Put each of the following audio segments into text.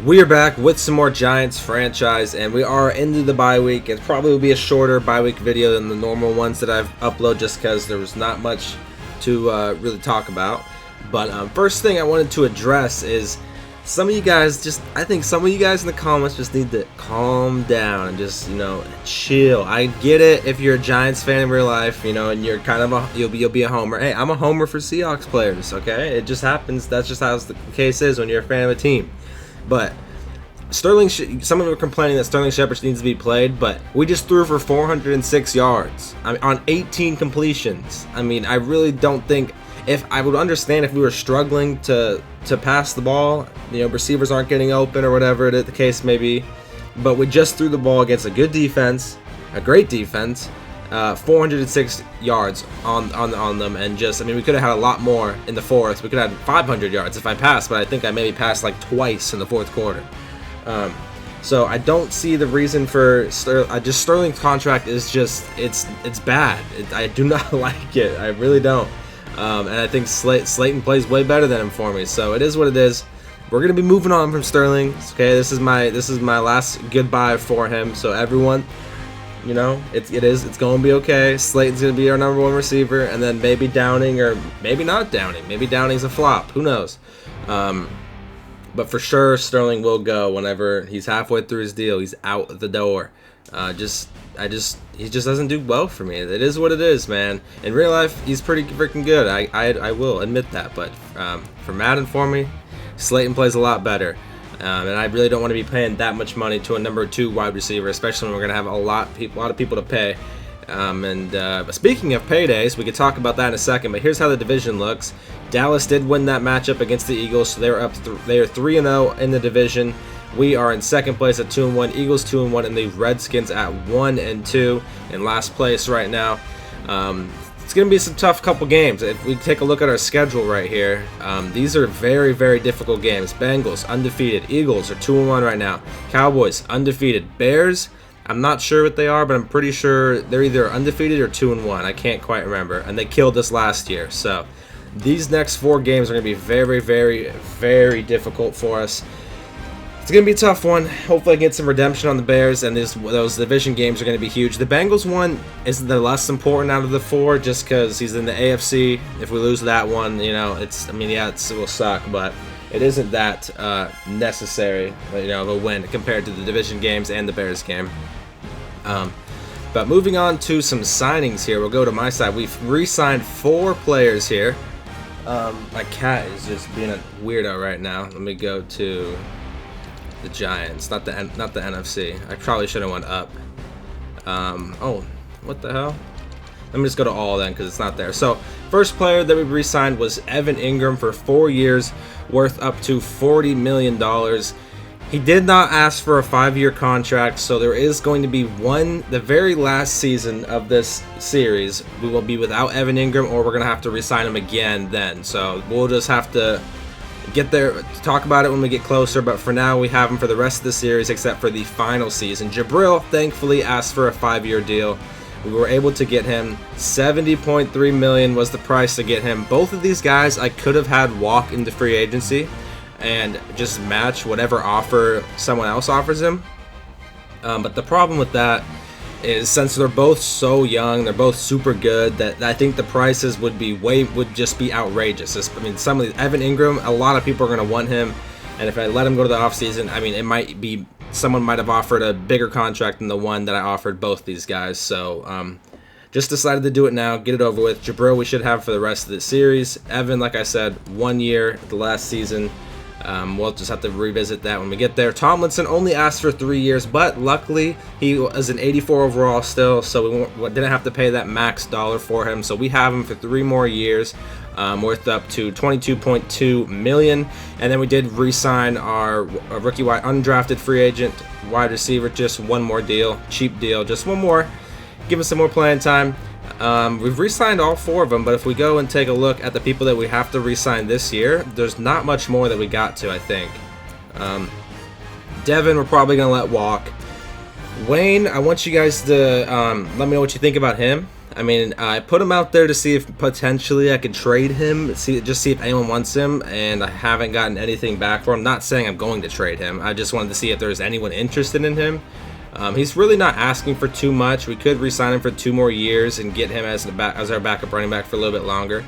We are back with some more Giants franchise, and we are into the bye week. It probably will be a shorter bye week video than the normal ones that I've uploaded, just because there was not much to really talk about. But first thing I wanted to address is some of you guys I think some of you guys in the comments just need to calm down and just, chill. I get it if you're a Giants fan in real life, and you're kind of you'll be a homer. Hey, I'm a homer for Seahawks players, okay? It just happens. That's just how the case is when you're a fan of a team. But Sterling, some of them are complaining that Sterling Shepard needs to be played, but we just threw for 406 yards on 18 completions. I mean, I really don't think, if I would understand if we were struggling to pass the ball, receivers aren't getting open or whatever the case may be, but we just threw the ball against a good defense, a great defense, 406 yards on them, and we could have had a lot more in the fourth. We could have had 500 yards if I passed, but I think I maybe passed like twice in the fourth quarter. So I don't see the reason for Sterling's contract is just it's bad. I do not like it. I really don't. And I think Slayton plays way better than him for me. So it is what it is. We're gonna be moving on from Sterling. Okay, this is my last goodbye for him. So everyone, it's going to be okay. Slayton's going to be our #1 receiver, and then maybe Downing, or maybe not Downing. Maybe Downing's a flop. Who knows? But for sure, Sterling will go whenever he's halfway through his deal. He's out the door. He just doesn't do well for me. It is what it is, man. In real life, he's pretty freaking good. I will admit that. But for Madden, for me, Slayton plays a lot better. And I really don't want to be paying that much money to a #2 wide receiver, especially when we're going to have a lot of people to pay. But speaking of paydays, we could talk about that in a second. But here's how the division looks. Dallas did win that matchup against the Eagles, so they are they are 3-0 in the division. We are in second place at 2-1. Eagles 2-1, and the Redskins at 1-2 in last place right now. It's going to be some tough couple games. If we take a look at our schedule right here, these are very, very difficult games. Bengals, undefeated. Eagles are 2-1 right now. Cowboys, undefeated. Bears, I'm not sure what they are, but I'm pretty sure they're either undefeated or 2-1. I can't quite remember. And they killed us last year. So these next 4 games are going to be very, very, very difficult for us. It's going to be a tough one. Hopefully I get some redemption on the Bears, and those division games are going to be huge. The Bengals one is the less important out of the 4, just because he's in the AFC. If we lose that one, it will suck, but it isn't that necessary, of a win compared to the division games and the Bears game. But moving on to some signings here, we'll go to my side. We've re-signed 4 players here. My cat is just being a weirdo right now. Let me go to the Giants, not the NFC. I probably should have went up. Oh, what the hell? Let me just go to all then, because it's not there. So first player that we re-signed was Evan Ingram for 4 years, worth up to $40 million. He did not ask for a 5-year contract, so there is going to be the very last season of this series. We will be without Evan Ingram, or we're going to have to re-sign him again then. So we'll just have to get there to talk about it when we get closer, but for now we have him for the rest of the series except for the final season. Jabril thankfully asked for a 5-year deal. We were able to get him. $70.3 million was the price to get him. Both of these guys I could have had walk into free agency and just match whatever offer someone else offers him. But the problem with that is, since they're both so young, they're both super good, that I think the prices would just be outrageous. Some of these, Evan Ingram, a lot of people are going to want him, and if I let him go to the offseason, it might be someone might have offered a bigger contract than the one that I offered both these guys. So just decided to do it now, get it over with. Jabril we should have for the rest of the series. Evan, like I said, 1 year the last season. We'll just have to revisit that when we get there. Tomlinson only asked for 3 years, but luckily he was an 84 overall still, so we didn't have to pay that max dollar for him. So we have him for 3 more years, worth up to $22.2 million. And then we did re-sign our rookie undrafted free agent wide receiver, just 1 more deal, cheap deal, just 1 more, give us some more playing time. We've re-signed all 4 of them, but if we go and take a look at the people that we have to re-sign this year, there's not much more that we got to, I think. Devin, we're probably going to let walk. Wayne, I want you guys to let me know what you think about him. I mean, I put him out there to see if potentially I could trade him, just see if anyone wants him, and I haven't gotten anything back for him. Not saying I'm going to trade him. I just wanted to see if there's anyone interested in him. He's really not asking for too much. We could re-sign him for 2 more years and get him as our backup running back for a little bit longer.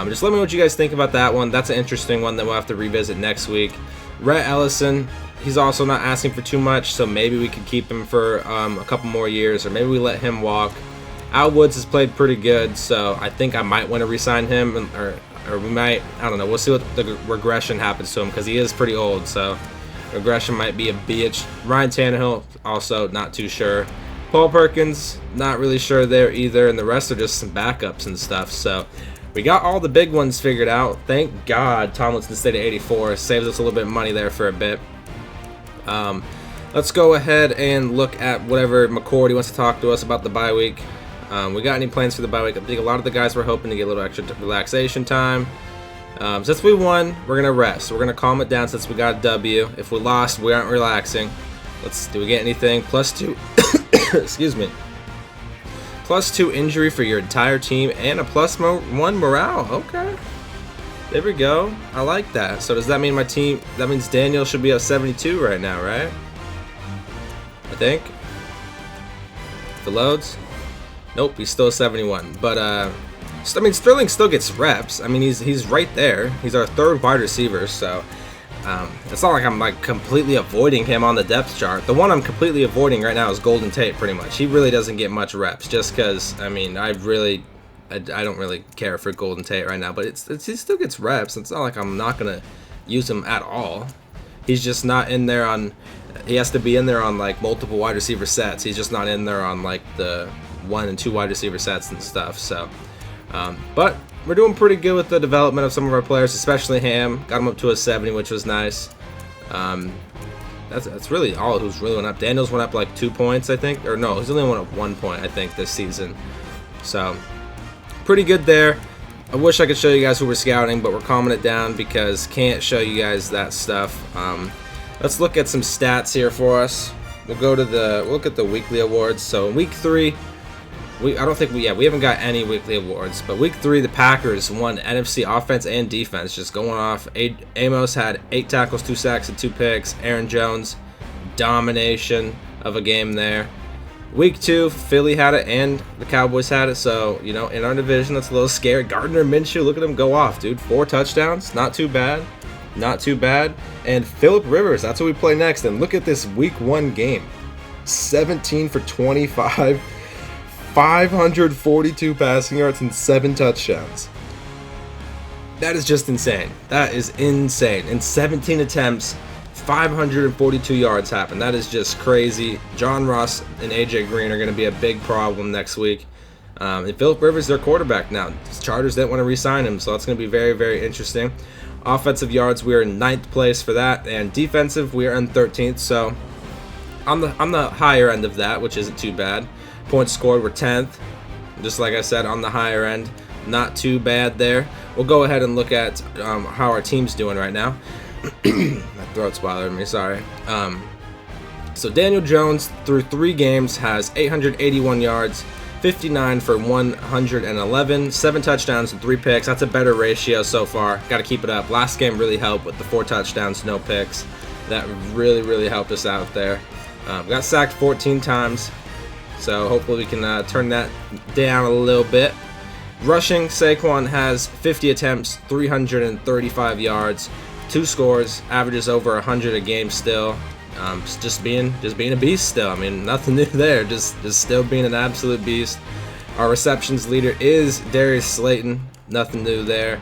Just let me know what you guys think about that one. That's an interesting one that we'll have to revisit next week. Rhett Ellison, he's also not asking for too much, so maybe we could keep him for a couple more years, or maybe we let him walk. Al Woods has played pretty good, so I think I might want to re-sign him, or we might, I don't know. We'll see what the regression happens to him, because he is pretty old, so regression might be a bitch. Ryan Tannehill, also not too sure. Paul Perkins, not really sure there either, and the rest are just some backups and stuff, so we got all the big ones figured out. Thank God Tomlinson stayed at 84. Saves us a little bit of money there for a bit. Let's go ahead and look at whatever McCourty wants to talk to us about the bye week. We got any plans for the bye week? I think a lot of the guys were hoping to get a little extra relaxation time. Since we won, we're going to rest. We're going to calm it down since we got a W. If we lost, we aren't relaxing. Do we get anything? +2. Excuse me. +2 injury for your entire team and a +1 morale. Okay. There we go. I like that. So does that mean my team, that means Daniel should be at 72 right now, right? I think. If it loads. Nope, he's still 71. But I mean, Sterling still gets reps. I mean, he's right there. He's our 3rd wide receiver, so it's not like I'm like completely avoiding him on the depth chart. The one I'm completely avoiding right now is Golden Tate, pretty much. He really doesn't get much reps, just because, I mean, I don't really care for Golden Tate right now, but he still gets reps. It's not like I'm not gonna use him at all. He's just not in there on. He has to be in there on like multiple wide receiver sets. He's just not in there on like the 1 and 2 wide receiver sets and stuff. So, but we're doing pretty good with the development of some of our players, especially Ham. Got him up to a 70, which was nice. That's really all who's really went up. Daniels went up like 2 points, I think, or no, he's only went up 1 point, I think, this season. So, pretty good there. I wish I could show you guys who we're scouting, but we're calming it down because can't show you guys that stuff. Let's look at some stats here for us. We'll look at the weekly awards. So in week 3, we haven't got any weekly awards, but week 3 the Packers won NFC offense and defense. Just going off, Amos had 8 tackles, 2 sacks, and 2 picks. Aaron Jones, domination of a game there. Week 2, Philly had it and the Cowboys had it, so, you know, in our division, that's a little scary. Gardner Minshew, look at him go off, dude. 4 touchdowns, not too bad. Not too bad. And Phillip Rivers, that's what we play next. And look at this week 1 game. 17 for 25, 542 passing yards, and 7 touchdowns. That is just insane. That is insane. In 17 attempts, 542 yards happened. That is just crazy. John Ross and AJ Green are going to be a big problem next week. And Phillip Rivers is their quarterback now. The Chargers didn't want to re-sign him, so that's going to be very, very interesting. Offensive yards, we are in 9th place for that, and defensive, we are in 13th. So on the higher end of that, which isn't too bad. Points scored, we're 10th. Just like I said, on the higher end, not too bad there. We'll go ahead and look at how our team's doing right now. My throat's bothering me, sorry. So Daniel Jones, through 3 games, has 881 yards, 59 for 111, 7 touchdowns and 3 picks. That's a better ratio so far. Got to keep it up. Last game really helped with the 4 touchdowns, no picks. That really, really helped us out there. Got sacked 14 times, so hopefully we can turn that down a little bit. Rushing, Saquon has 50 attempts, 335 yards, 2 scores, averages over 100 a game still. Just being a beast still. I mean, nothing new there. Just still being an absolute beast. Our receptions leader is Darius Slayton. Nothing new there.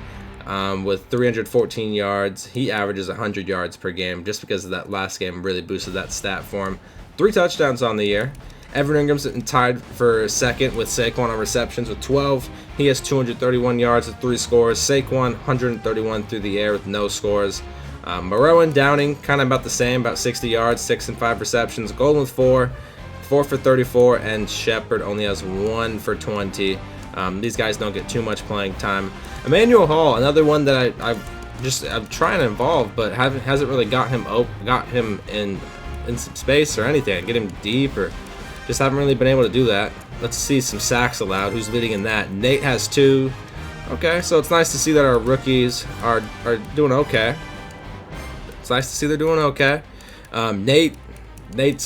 With 314 yards, he averages 100 yards per game. Just because of that last game really boosted that stat for him. 3 touchdowns on the year. Evan Ingram's tied for second with Saquon on receptions with 12. He has 231 yards with 3 scores. Saquon 131 through the air with no scores. Moreau and Downing kind of about the same, about 60 yards, 6 and 5 receptions. Golden with 4 for 34, and Shepard only has 1 for 20. These guys don't get too much playing time. Emmanuel Hall, another one that I'm trying to involve, but hasn't really got him in some space or anything. Get him deep, or just haven't really been able to do that. Let's see some sacks allowed. Who's leading in that? Nate has 2. Okay, so it's nice to see that our rookies are doing okay. It's nice to see they're doing okay. Nate's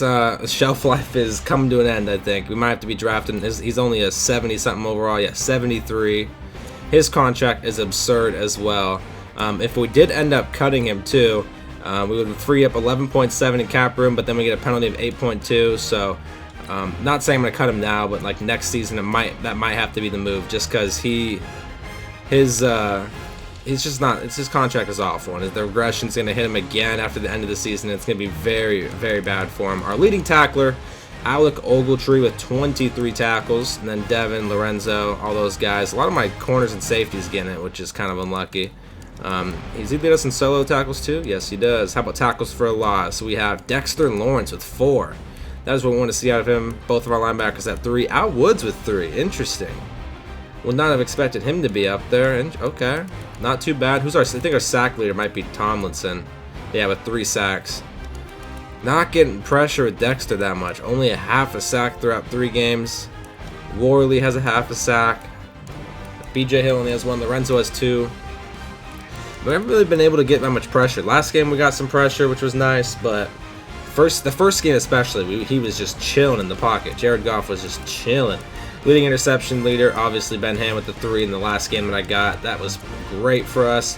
shelf life is coming to an end, I think. We might have to be drafting. He's only a 70-something overall. Yeah, 73. His contract is absurd as well. If we did end up cutting him too, we would free up 11.7 in cap room, but then we get a penalty of 8.2. So, not saying I'm gonna cut him now, but like next season, that might have to be the move, just because he's just not. His contract is awful, and the regression's gonna hit him again after the end of the season. It's gonna be very, very bad for him. Our leading tackler, Alec Ogletree, with 23 tackles, and then Devin, Lorenzo, all those guys. A lot of my corners and safeties getting it, which is kind of unlucky. Does he lead us in solo tackles too? Yes, he does. How about tackles for a loss? So we have Dexter Lawrence with 4. That is what we want to see out of him. Both of our linebackers at 3. Al Woods with 3. Interesting. Would not have expected him to be up there. Okay, not too bad. I think our sack leader might be Tomlinson. Yeah, with 3 sacks. Not getting pressure with Dexter that much. Only a half a sack throughout 3 games. Worley has a half a sack. BJ Hill only has 1. Lorenzo has 2. We haven't really been able to get that much pressure. Last game we got some pressure, which was nice, but the first game especially, he was just chilling in the pocket. Jared Goff was just chilling. Leading interception leader, obviously Ben Ham with the 3 in the last game that I got. That was great for us.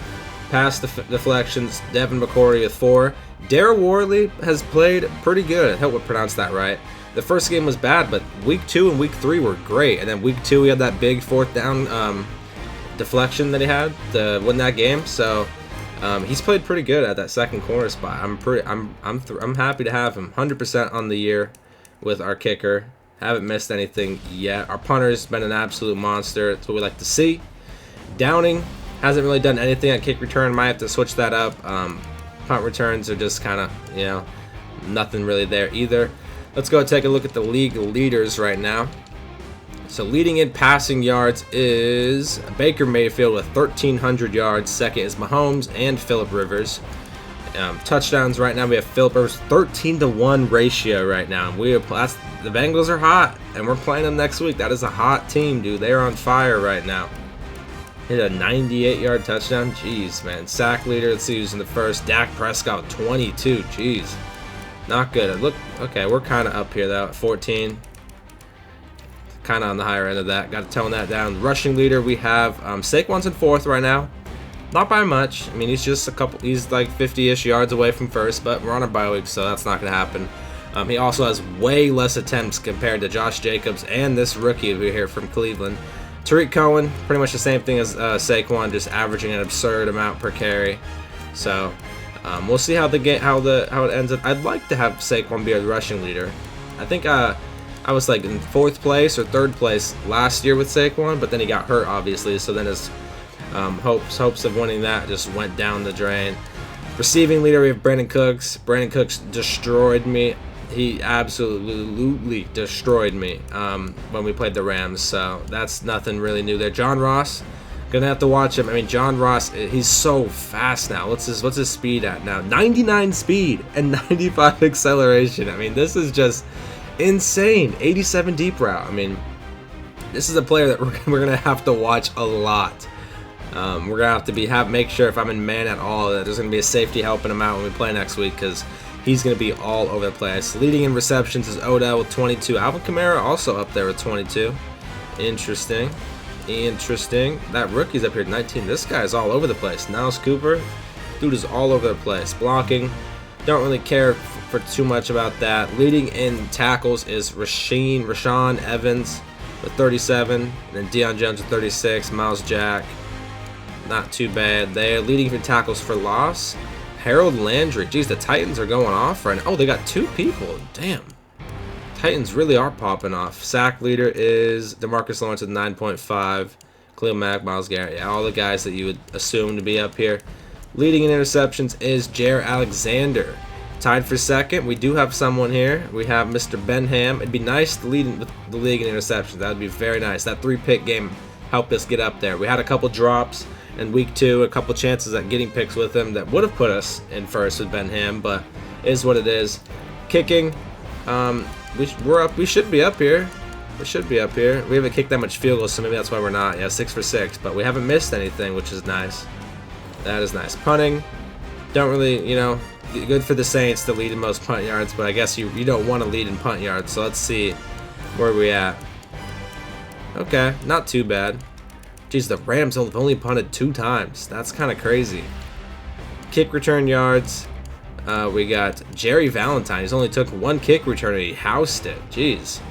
Pass deflections, Devin McCourty with 4. Darryl Worley has played pretty good. I hope I pronounced that right. The first game was bad, but week 2 and week 3 were great. And then week 2 we had that big 4th down deflection that he had to win that game. So he's played pretty good at that second corner spot. I'm happy to have him. 100% on the year with our kicker. Haven't missed anything yet. Our punter's been an absolute monster. That's what we like to see. Downing hasn't really done anything at kick return. Might have to switch that up. Punt returns are just kind of, nothing really there either. Let's go take a look at the league leaders right now. So leading in passing yards is Baker Mayfield with 1,300 yards. Second is Mahomes and Phillip Rivers. Touchdowns right now, we have Phillip Rivers 13-to-1 ratio right now. The Bengals are hot, and we're playing them next week. That is a hot team, dude. They are on fire right now. Hit a 98-yard touchdown. Jeez, man. Sack leader. Let's see who's in the first. Dak Prescott, 22. Jeez. Not good. Okay, we're kind of up here, though, at 14. Kind of on the higher end of that. Got to tone that down. Rushing leader, we have Saquon's in 4th right now. Not by much. I mean, he's like 50-ish yards away from first, but we're on a bye week, so that's not going to happen. He also has way less attempts compared to Josh Jacobs and this rookie over here from Cleveland. Tariq Cohen, pretty much the same thing as Saquon, just averaging an absurd amount per carry. So we'll see how it ends up. I'd like to have Saquon be our rushing leader. I think I was like in 4th place or 3rd place last year with Saquon, but then he got hurt, obviously. So then his hopes of winning that just went down the drain. Receiving leader, we have Brandon Cooks. Brandon Cooks destroyed me. He absolutely destroyed me when we played the Rams. So that's nothing really new there. John Ross, gonna have to watch him. I mean, John Ross, he's so fast now. What's his speed at now? 99 speed and 95 acceleration. I mean, this is just insane. 87 deep route. I mean, this is a player that we're gonna have to watch a lot. We're gonna have to make sure if I'm in man at all that there's gonna be a safety helping him out when we play next week, because he's gonna be all over the place. Leading in receptions is Odell with 22. Alvin Kamara also up there with 22. Interesting. That rookie's up here at 19. This guy's all over the place. Niles Cooper, dude is all over the place. Blocking, don't really care for too much about that. Leading in tackles is Rashaan Evans with 37, and then Deion Jones with 36. Miles Jack, not too bad there. Leading for tackles for loss, Harold Landry. Geez, the Titans are going off right now. Oh, they got 2 people. Damn. Titans really are popping off. Sack leader is DeMarcus Lawrence with 9.5. Khalil Mack, Myles Garrett. Yeah, all the guys that you would assume to be up here. Leading in interceptions is Jair Alexander. Tied for second. We do have someone here. We have Mr. Ben Ham. It'd be nice to lead the league in interceptions. That would be very nice. That 3-pick game helped us get up there. We had a couple drops in week 2, a couple chances at getting picks with him that would have put us in first with Ben Ham, but it is what it is. Kicking, we should be up here. We should be up here. We haven't kicked that much field goals, so maybe that's why we're not. Yeah, 6 for 6, but we haven't missed anything, which is nice. That is nice. Punting, don't really, you know, good for the Saints to lead in most punt yards, but I guess you don't want to lead in punt yards, so let's see where we at. Okay, not too bad. Geez, the Rams have only punted 2 times. That's kind of crazy. Kick return yards. We got Jerry Valentine. He's only took 1 kick return and he housed it. Jeez.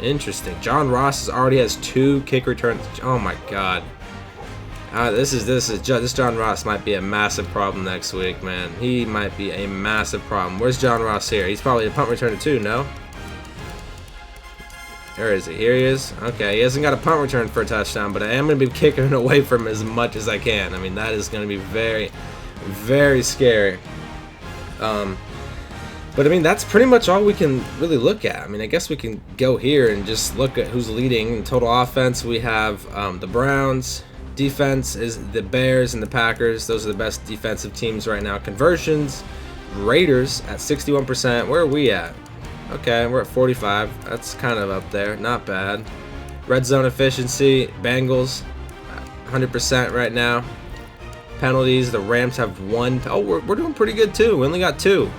Interesting. John Ross already has 2 kick returns. Oh my God. This John Ross might be a massive problem next week, man. He might be a massive problem. Where's John Ross here? He's probably a punt returner too, no? Where is he? Here he is. Okay, he hasn't got a punt return for a touchdown, but I am going to be kicking it away from him as much as I can. I mean, that is going to be very, very scary. But I mean, that's pretty much all we can really look at. I mean, I guess we can go here and just look at who's leading in total offense. We have the Browns. Defense is the Bears and the Packers. Those are the best defensive teams right now. Conversions, Raiders at 61%. Where are we at? Okay, we're at 45. That's kind of up there. Not bad. Red zone efficiency, Bengals 100% right now. Penalties, the Rams have 1. Oh, we're doing pretty good too. We only got 2.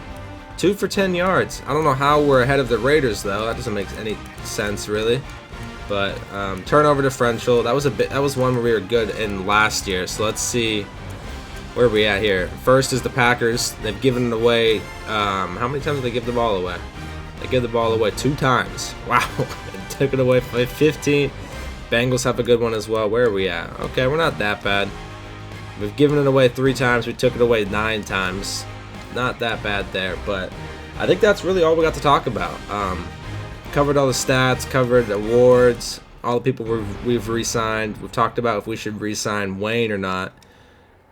2 for 10 yards. I don't know how we're ahead of the Raiders though. That doesn't make any sense really. But turnover differential, that was one where we were good in last year. So let's see where are we at here. First is the Packers. They've given it away. How many times did they give the ball away? They give the ball away 2 times. Wow, they took it away by 15. Bengals have a good one as well. Where are we at? Okay, we're not that bad. We've given it away 3 times. We took it away 9 times. Not that bad there, but I think that's really all we got to talk about. Covered all the stats, covered awards, all the people we've re-signed. We've talked about if we should re-sign Wayne or not.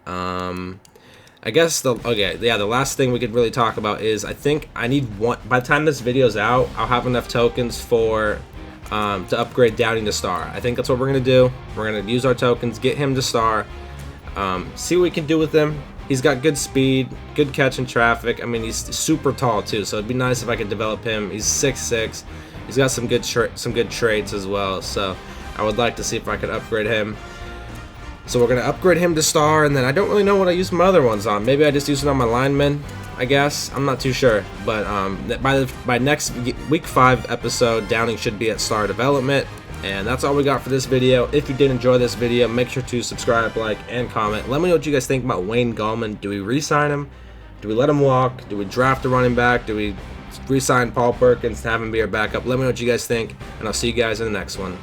I guess the last thing we could really talk about is I think I need one. By the time this video's out, I'll have enough tokens for to upgrade Downing to star. I think that's what we're gonna do. We're gonna use our tokens, get him to star, see what we can do with him. He's got good speed, good catch in traffic. I mean, he's super tall too, so it'd be nice if I could develop him. He's 6'6". He's got some good traits as well, so I would like to see if I could upgrade him. So we're gonna upgrade him to star, and then I don't really know what I use my other ones on. Maybe I just use it on my linemen, I guess. I'm not too sure, but by next week 5 episode, Downing should be at star development. And that's all we got for this video. If you did enjoy this video, make sure to subscribe, like, and comment. Let me know what you guys think about Wayne Gallman. Do we re-sign him? Do we let him walk? Do we draft a running back? Do we re-sign Paul Perkins to have him be our backup? Let me know what you guys think, and I'll see you guys in the next one.